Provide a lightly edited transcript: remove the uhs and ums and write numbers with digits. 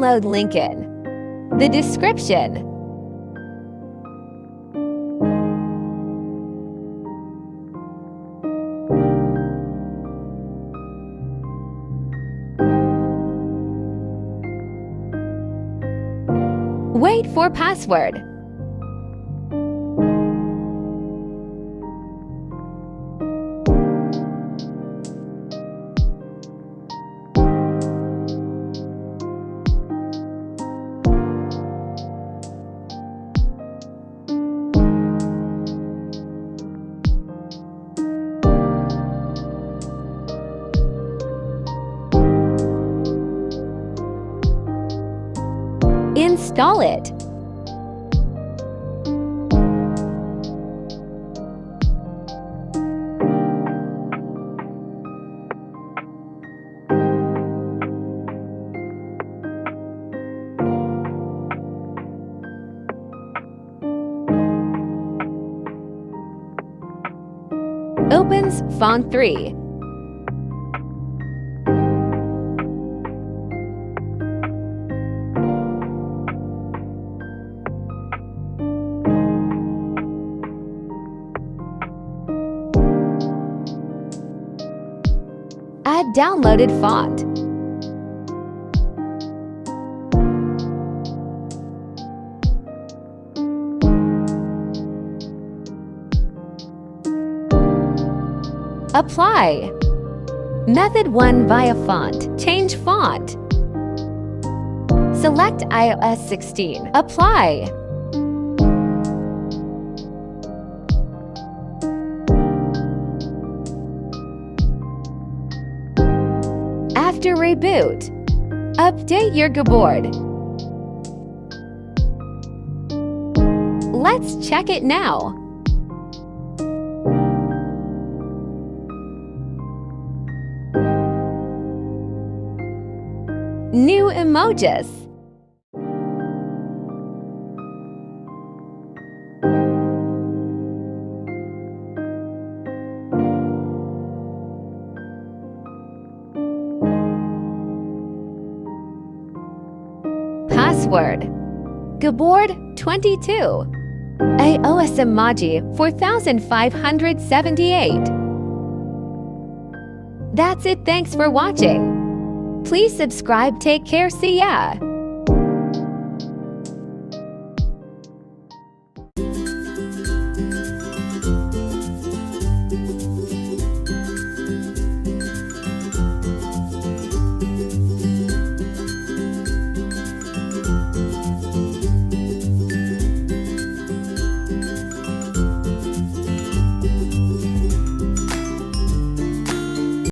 download link in the description. Wait for password. Install it. Opens Font 3. Add downloaded font. Apply. Method 1 via font. Change font. Select iOS 16. Apply. After reboot, update your keyboard. Let's check it now. New emojis. Password. 𝐬𝐫𝐞𝐝22. iOS emoji 4578. That's it. Thanks for watching. Please subscribe. Take care. See ya.